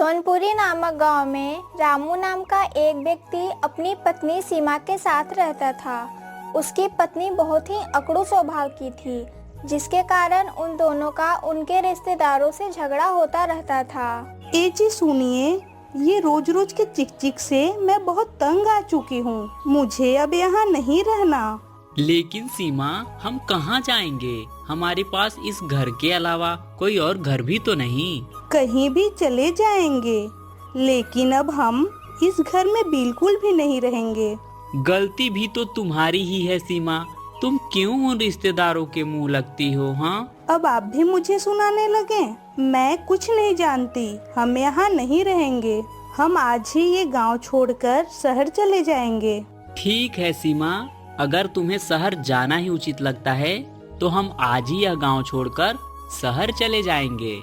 सोनपुरी नामक गांव में रामू नाम का एक व्यक्ति अपनी पत्नी सीमा के साथ रहता था। उसकी पत्नी बहुत ही अकड़ू स्वभाव की थी, जिसके कारण उन दोनों का उनके रिश्तेदारों से झगड़ा होता रहता था। ए जी सुनिए, ये रोज रोज के चिक चिक से मैं बहुत तंग आ चुकी हूँ। मुझे अब यहाँ नहीं रहना। लेकिन सीमा, हम कहाँ जाएंगे? हमारे पास इस घर के अलावा कोई और घर भी तो नहीं। कहीं भी चले जाएंगे, लेकिन अब हम इस घर में बिल्कुल भी नहीं रहेंगे। गलती भी तो तुम्हारी ही है सीमा। तुम क्यों उन रिश्तेदारों के मुंह लगती हो? हाँ, अब आप भी मुझे सुनाने लगे। मैं कुछ नहीं जानती। हम यहाँ नहीं रहेंगे। हम आज ही ये गांव छोड़कर शहर चले जाएंगे। ठीक है सीमा, अगर तुम्हें शहर जाना ही उचित लगता है तो हम आज ही यह गांव छोड़कर शहर चले जाएंगे।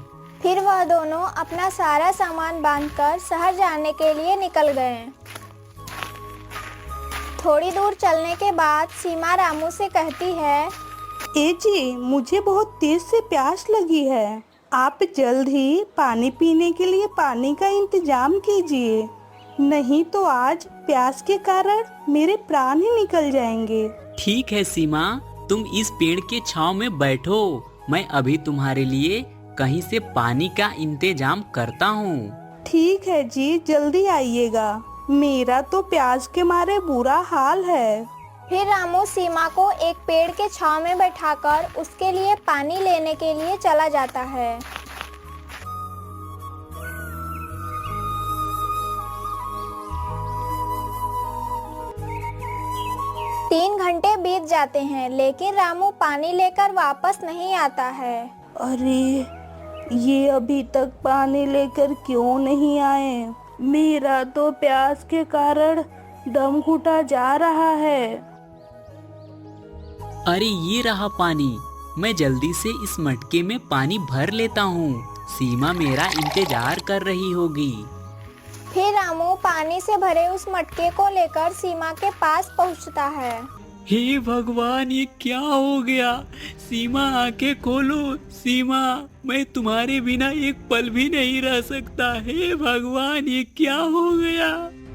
फिर वह दोनों अपना सारा सामान बांधकर शहर जाने के लिए निकल गए। थोड़ी दूर चलने के बाद सीमा रामू से कहती है, ए जी, मुझे बहुत तेज से प्यास लगी है। आप जल्द ही पानी पीने के लिए पानी का इंतजाम कीजिए, नहीं तो आज प्यास के कारण मेरे प्राण ही निकल जाएंगे। ठीक है सीमा, तुम इस पेड़ के छांव में बैठो। मैं अभी तुम्हारे लिए कहीं से पानी का इंतजाम करता हूँ। ठीक है जी, जल्दी आइएगा। मेरा तो प्यास के मारे बुरा हाल है। फिर रामू सीमा को एक पेड़ के छांव में बैठाकर उसके लिए पानी लेने के लिए चला जाता है। तीन घंटे बीत जाते हैं, लेकिन रामू पानी लेकर वापस नहीं आता है। अरे, ये अभी तक पानी लेकर क्यों नहीं आए? मेरा तो प्यास के कारण दम घुटा जा रहा है। अरे ये रहा पानी। मैं जल्दी से इस मटके में पानी भर लेता हूँ। सीमा मेरा इंतजार कर रही होगी। फिर रामू पानी से भरे उस मटके को लेकर सीमा के पास पहुँचता है। हे भगवान, ये क्या हो गया? सीमा, आंखें खोलो। सीमा, मैं तुम्हारे बिना एक पल भी नहीं रह सकता। हे भगवान, ये क्या हो गया?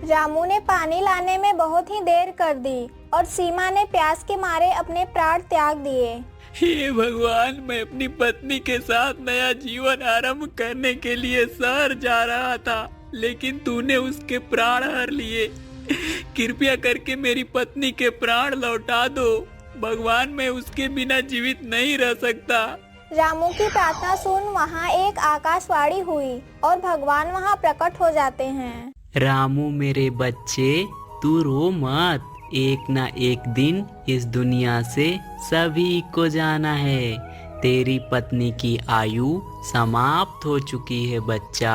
रामू ने पानी लाने में बहुत ही देर कर दी और सीमा ने प्यास के मारे अपने प्राण त्याग दिए। हे भगवान, मैं अपनी पत्नी के साथ नया जीवन आरंभ करने के लिए शहर जा रहा था, लेकिन तूने उसके प्राण हर लिए। कृपया करके मेरी पत्नी के प्राण लौटा दो। भगवान, मैं उसके बिना जीवित नहीं रह सकता। रामू की प्रार्थना सुन वहाँ एक आकाशवाणी हुई और भगवान वहाँ प्रकट हो जाते हैं। रामू मेरे बच्चे, तू रो मत। एक ना एक दिन इस दुनिया से सभी को जाना है। तेरी पत्नी की आयु समाप्त हो चुकी है बच्चा।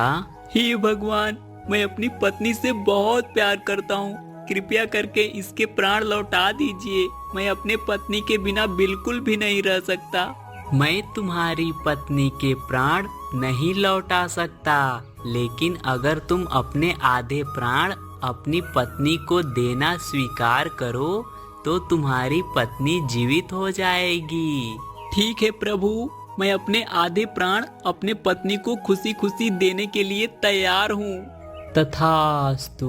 हे भगवान, मैं अपनी पत्नी से बहुत प्यार करता हूँ। कृपया करके इसके प्राण लौटा दीजिए। मैं अपने पत्नी के बिना बिल्कुल भी नहीं रह सकता। मैं तुम्हारी पत्नी के प्राण नहीं लौटा सकता, लेकिन अगर तुम अपने आधे प्राण अपनी पत्नी को देना स्वीकार करो तो तुम्हारी पत्नी जीवित हो जाएगी। ठीक है प्रभु, मैं अपने आधे प्राण अपने पत्नी को खुशी खुशी देने के लिए तैयार हूँ। तथास्तु।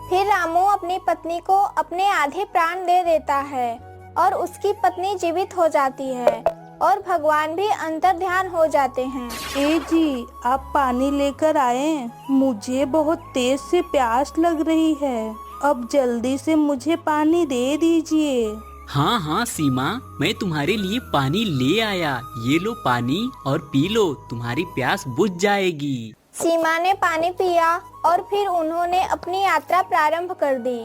फिर रामू अपनी पत्नी को अपने आधे प्राण दे देता है और उसकी पत्नी जीवित हो जाती है और भगवान भी अंतर ध्यान हो जाते हैं। ए जी, आप पानी लेकर आए। मुझे बहुत तेज से प्यास लग रही है। अब जल्दी से मुझे पानी दे दीजिए। हाँ हाँ सीमा, मैं तुम्हारे लिए पानी ले आया। ये लो पानी और पी लो, तुम्हारी प्यास बुझ जाएगी। सीमा ने पानी पिया और फिर उन्होंने अपनी यात्रा प्रारंभ कर दी।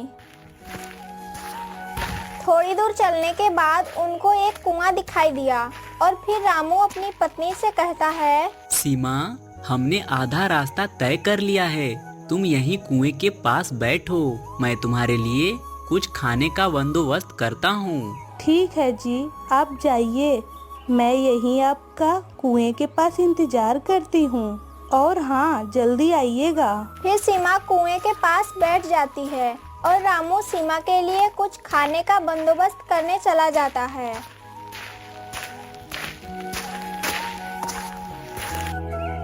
थोड़ी दूर चलने के बाद उनको एक कुआं दिखाई दिया और फिर रामू अपनी पत्नी से कहता है, सीमा, हमने आधा रास्ता तय कर लिया है। तुम यहीं कुएं के पास बैठो। मैं तुम्हारे लिए कुछ खाने का बंदोबस्त करता हूँ। ठीक है जी, आप जाइए। मैं यहीं आपका कुएं के पास इंतजार करती हूँ। और हाँ, जल्दी आइएगा। फिर सीमा कुएं के पास बैठ जाती है और रामू सीमा के लिए कुछ खाने का बंदोबस्त करने चला जाता है।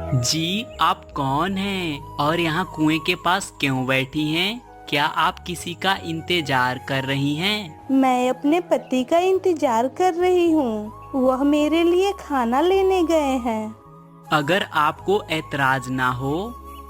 जी, आप कौन हैं और यहाँ कुएं के पास क्यों बैठी हैं? क्या आप किसी का इंतजार कर रही हैं? मैं अपने पति का इंतजार कर रही हूँ। वह मेरे लिए खाना लेने गए हैं। अगर आपको ऐतराज ना हो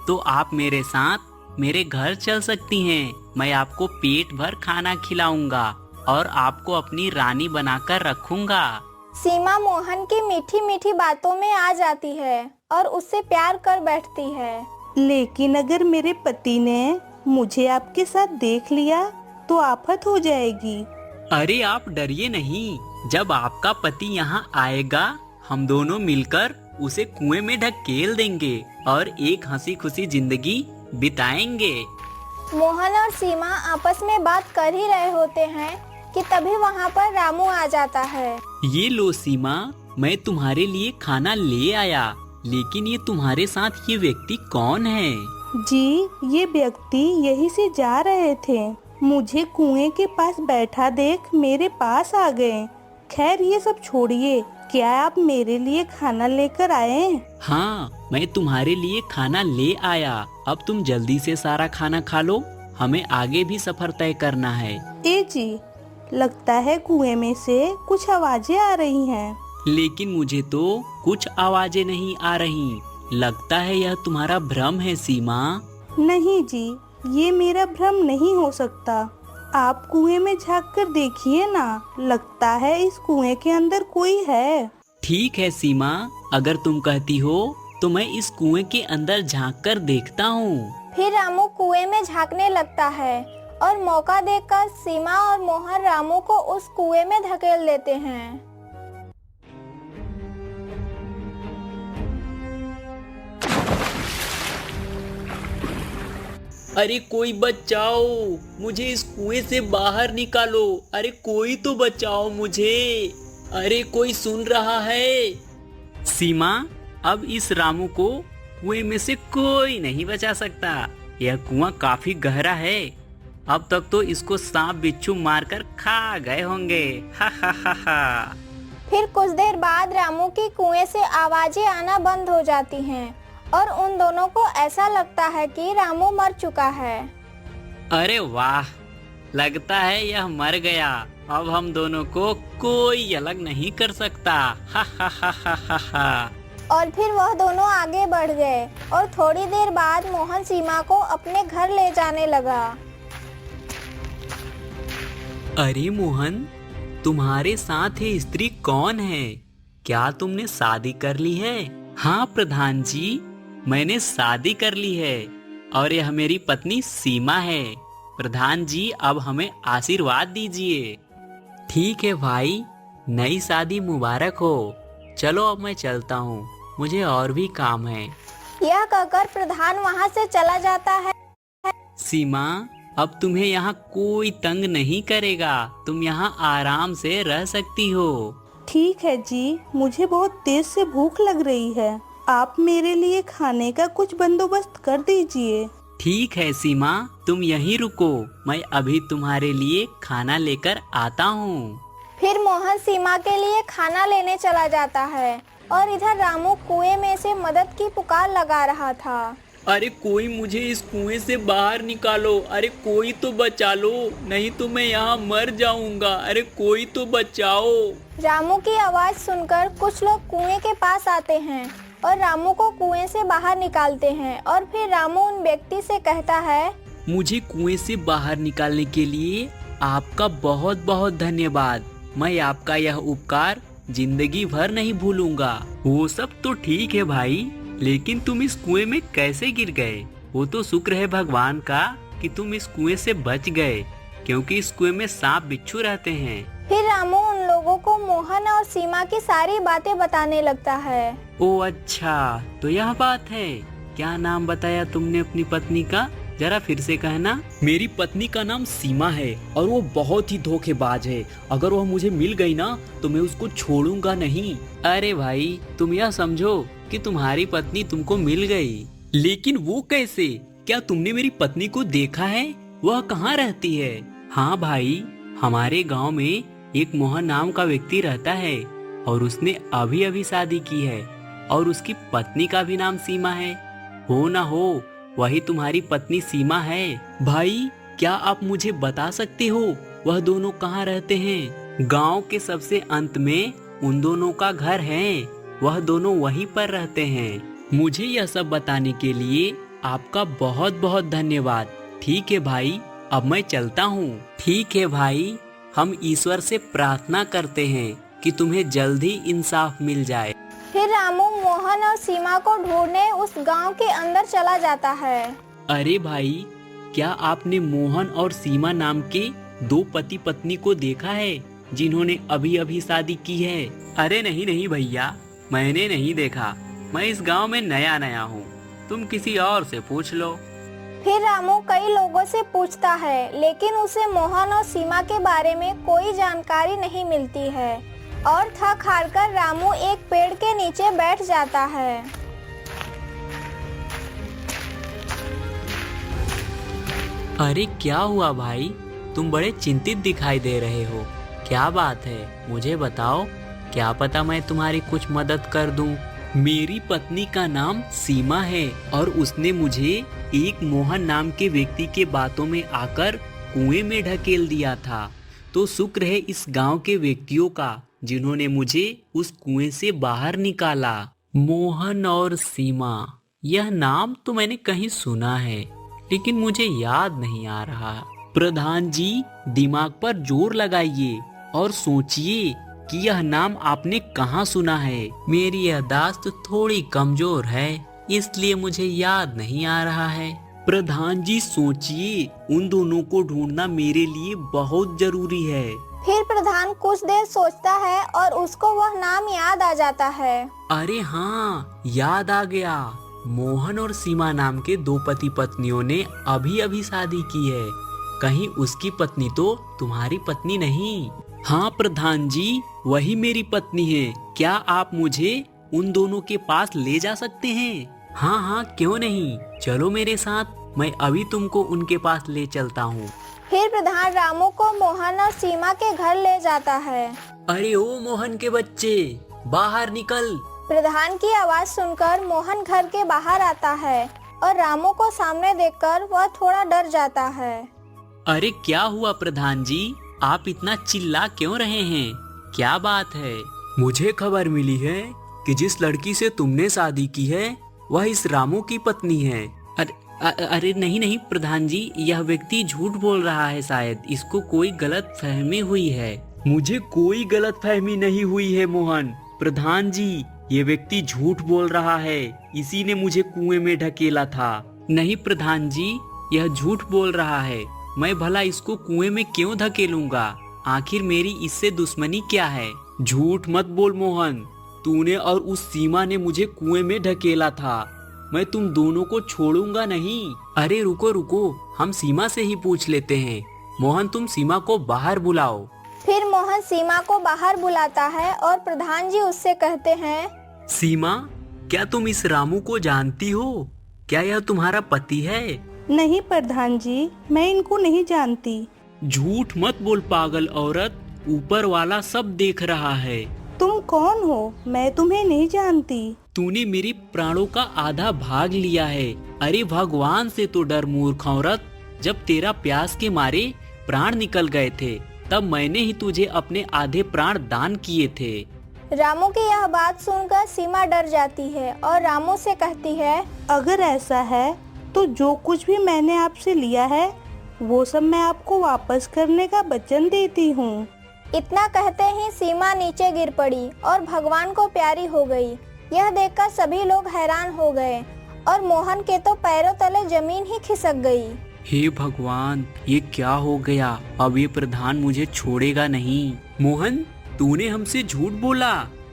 तो आप मेरे साथ मेरे घर चल सकती हैं। मैं आपको पेट भर खाना खिलाऊंगा और आपको अपनी रानी बनाकर रखूंगा। सीमा मोहन की मीठी मीठी बातों में आ जाती है और उससे प्यार कर बैठती है। लेकिन अगर मेरे पति ने मुझे आपके साथ देख लिया तो आफत हो जाएगी। अरे आप डरिए नहीं, जब आपका पति यहाँ आएगा हम दोनों मिलकर उसे कुएं में ढकेल देंगे और एक हंसी खुशी जिंदगी बिताएंगे। मोहन और सीमा आपस में बात कर ही रहे होते हैं कि तभी वहाँ पर रामू आ जाता है। ये लो सीमा, मैं तुम्हारे लिए खाना ले आया। लेकिन ये तुम्हारे साथ ये व्यक्ति कौन है? जी, ये व्यक्ति यहीं से जा रहे थे। मुझे कुएं के पास बैठा देख मेरे पास आ गए। खैर ये सब छोड़िए, क्या आप मेरे लिए खाना लेकर आए? हाँ, मैं तुम्हारे लिए खाना ले आया। अब तुम जल्दी से सारा खाना खा लो, हमें आगे भी सफर तय करना है। ए जी, लगता है कुएं में से कुछ आवाजें आ रही हैं। लेकिन मुझे तो कुछ आवाजें नहीं आ रही। लगता है यह तुम्हारा भ्रम है सीमा। नहीं जी, ये मेरा भ्रम नहीं हो सकता। आप कुएं में झांक कर देखिए ना, लगता है इस कुएं के अंदर कोई है। ठीक है सीमा, अगर तुम कहती हो तो मैं इस कुएं के अंदर झांक कर देखता हूँ। फिर रामू कुएं में झांकने लगता है और मौका देखकर सीमा और मोहन रामू को उस कुएं में धकेल देते हैं। अरे कोई बचाओ, मुझे इस कुएं से बाहर निकालो। अरे कोई तो बचाओ मुझे। अरे कोई सुन रहा है? सीमा, अब इस रामू को कुएं में से कोई नहीं बचा सकता। यह कुआं काफी गहरा है। अब तक तो इसको सांप बिच्छू मारकर खा गए होंगे। हा हा हा हा। फिर कुछ देर बाद रामू की कुएं से आवाजें आना बंद हो जाती हैं और उन दोनों को ऐसा लगता है कि रामू मर चुका है। अरे वाह, लगता है यह मर गया। अब हम दोनों को कोई अलग नहीं कर सकता। हा हा हा हा हा हा। और फिर वह दोनों आगे बढ़ गए और थोड़ी देर बाद मोहन सीमा को अपने घर ले जाने लगा। अरे मोहन, तुम्हारे साथ ये स्त्री कौन है? क्या तुमने शादी कर ली है? हाँ प्रधान जी, मैंने शादी कर ली है और यह मेरी पत्नी सीमा है। प्रधान जी, अब हमें आशीर्वाद दीजिए। ठीक है भाई, नई शादी मुबारक हो। चलो अब मैं चलता हूँ, मुझे और भी काम है। यह कहकर प्रधान वहाँ से चला जाता है। सीमा, अब तुम्हें यहाँ कोई तंग नहीं करेगा। तुम यहाँ आराम से रह सकती हो। ठीक है जी, मुझे बहुत तेज से भूख लग रही है। आप मेरे लिए खाने का कुछ बंदोबस्त कर दीजिए। ठीक है सीमा, तुम यहीं रुको, मैं अभी तुम्हारे लिए खाना लेकर आता हूँ। फिर मोहन सीमा के लिए खाना लेने चला जाता है और इधर रामू कुएं में से मदद की पुकार लगा रहा था। अरे कोई मुझे इस कुएं से बाहर निकालो। अरे कोई तो बचा लो, नहीं तो मैं यहाँ मर जाऊंगा। अरे कोई तो बचाओ। रामू की आवाज सुनकर कुछ लोग कुएं के पास आते हैं और रामू को कुएं से बाहर निकालते हैं। और फिर रामू उन व्यक्ति से कहता है, मुझे कुएं से बाहर निकालने के लिए आपका बहुत बहुत धन्यवाद। मैं आपका यह उपकार जिंदगी भर नहीं भूलूंगा। वो सब तो ठीक है भाई, लेकिन तुम इस कुएं में कैसे गिर गए? वो तो शुक्र है भगवान का कि तुम इस कुएं से बच गए, क्योंकि इस कुएं में सांप बिच्छू रहते हैं। फिर रामू उन लोगों को मोहन और सीमा की सारी बातें बताने लगता है। ओ अच्छा, तो यह बात है। क्या नाम बताया तुमने अपनी पत्नी का? जरा फिर से कहना। मेरी पत्नी का नाम सीमा है और वो बहुत ही धोखेबाज है। अगर वह मुझे मिल गई ना तो मैं उसको छोड़ूंगा नहीं। अरे भाई, तुम यह समझो कि तुम्हारी पत्नी तुमको मिल गई, लेकिन वो कैसे? क्या तुमने मेरी पत्नी को देखा है? वह कहाँ रहती है? हाँ भाई, हमारे गांव में एक मोहन नाम का व्यक्ति रहता है और उसने अभी अभी शादी की है। और उसकी पत्नी का भी नाम सीमा है? हो ना हो वही तुम्हारी पत्नी सीमा है। भाई क्या आप मुझे बता सकते हो वह दोनों कहाँ रहते हैं? गांव के सबसे अंत में उन दोनों का घर है, वह दोनों वहीं पर रहते हैं। मुझे यह सब बताने के लिए आपका बहुत बहुत धन्यवाद। ठीक है भाई, अब मैं चलता हूँ। ठीक है भाई, हम ईश्वर से प्रार्थना करते हैं कि तुम्हें जल्द ही इंसाफ मिल जाए। फिर रामू मोहन और सीमा को ढूंढने उस गांव के अंदर चला जाता है। अरे भाई, क्या आपने मोहन और सीमा नाम के दो पति पत्नी को देखा है जिन्होंने अभी अभी शादी की है? अरे नहीं नहीं भैया, मैंने नहीं देखा। मैं इस गांव में नया नया हूँ, तुम किसी और से पूछ लो। फिर रामू कई लोगों से पूछता है, लेकिन उसे मोहन और सीमा के बारे में कोई जानकारी नहीं मिलती है और थक हार कर रामू एक पेड़ के नीचे बैठ जाता है। अरे क्या हुआ भाई, तुम बड़े चिंतित दिखाई दे रहे हो। क्या बात है, मुझे बताओ, क्या पता मैं तुम्हारी कुछ मदद कर दूं। मेरी पत्नी का नाम सीमा है और उसने मुझे एक मोहन नाम के व्यक्ति के बातों में आकर कुएं में ढकेल दिया था। तो शुक्र है इस गांव के व्यक्तियों का जिन्होंने मुझे उस कुएं से बाहर निकाला। मोहन और सीमा, यह नाम तो मैंने कहीं सुना है, लेकिन मुझे याद नहीं आ रहा। प्रधान जी, दिमाग पर जोर लगाइए और सोचिए कि यह नाम आपने कहाँ सुना है। मेरी याददाश्त थोड़ी कमजोर है, इसलिए मुझे याद नहीं आ रहा है। प्रधान जी सोचिए, उन दोनों को ढूंढना मेरे लिए बहुत जरूरी है। फिर प्रधान कुछ देर सोचता है और उसको वह नाम याद आ जाता है। अरे हाँ, याद आ गया। मोहन और सीमा नाम के दो पति पत्नियों ने अभी अभी शादी की है। कहीं उसकी पत्नी तो तुम्हारी पत्नी नहीं? हाँ प्रधान जी, वही मेरी पत्नी है। क्या आप मुझे उन दोनों के पास ले जा सकते हैं? हाँ हाँ, क्यों नहीं, चलो मेरे साथ, मैं अभी तुमको उनके पास ले चलता हूँ। फिर प्रधान रामू को मोहन और सीमा के घर ले जाता है। अरे ओ मोहन के बच्चे, बाहर निकल। प्रधान की आवाज सुनकर मोहन घर के बाहर आता है और रामू को सामने देखकर वह थोड़ा डर जाता है। अरे क्या हुआ प्रधान जी, आप इतना चिल्ला क्यों रहे हैं? क्या बात है? मुझे खबर मिली है कि जिस लड़की से तुमने शादी की है वह इस रामू की पत्नी है। अरे नहीं नहीं प्रधान जी, यह व्यक्ति झूठ बोल रहा है, शायद इसको कोई गलत फहमी हुई है। मुझे कोई गलत फहमी नहीं हुई है मोहन। प्रधान जी, ये व्यक्ति झूठ बोल रहा है, इसी ने मुझे कुएं में ढकेला था। नहीं प्रधान जी, यह झूठ बोल रहा है। मैं भला इसको कुएं में क्यों धकेलूंगा? आखिर मेरी इससे दुश्मनी क्या है? झूठ मत बोल मोहन, तूने और उस सीमा ने मुझे कुएं में ढकेला था। मैं तुम दोनों को छोड़ूंगा नहीं। अरे रुको रुको, हम सीमा से ही पूछ लेते हैं। मोहन, तुम सीमा को बाहर बुलाओ। फिर मोहन सीमा को बाहर बुलाता है और प्रधान जी उससे कहते हैं, सीमा, क्या तुम इस रामू को जानती हो? क्या यह तुम्हारा पति है? नहीं प्रधान जी, मैं इनको नहीं जानती। झूठ मत बोल पागल औरत, ऊपर वाला सब देख रहा है। तुम कौन हो? मैं तुम्हें नहीं जानती। तूने मेरे प्राणों का आधा भाग लिया है। अरे भगवान से तो डर मूर्ख औरत, जब तेरा प्यास के मारे प्राण निकल गए थे तब मैंने ही तुझे अपने आधे प्राण दान किए थे। रामू की यह बात सुनकर सीमा डर जाती है और रामू से कहती है, अगर ऐसा है तो जो कुछ भी मैंने आपसे लिया है वो सब मैं आपको वापस करने का वचन देती हूँ। इतना कहते ही सीमा नीचे गिर पड़ी और भगवान को प्यारी हो गई। यह देखकर सभी लोग हैरान हो गए और मोहन के तो पैरों तले जमीन ही खिसक गई। हे भगवान, ये क्या हो गया? अब ये प्रधान मुझे छोड़ेगा नहीं। मोहन, तूने हमसे झूठ बोला।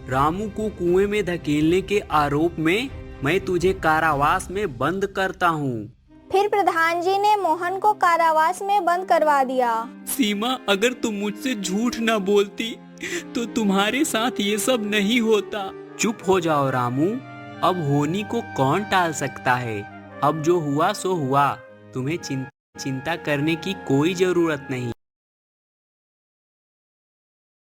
रामू को कुएं में धकेलने के आरोप में मैं तुझे कारावास में बंद करता हूँ। फिर प्रधान जी ने मोहन को कारावास में बंद करवा दिया। सीमा, अगर तुम मुझसे झूठ न बोलती तो तुम्हारे साथ ये सब नहीं होता। चुप हो जाओ रामू, अब होनी को कौन टाल सकता है? अब जो हुआ सो हुआ, तुम्हें चिंता करने की कोई जरूरत नहीं।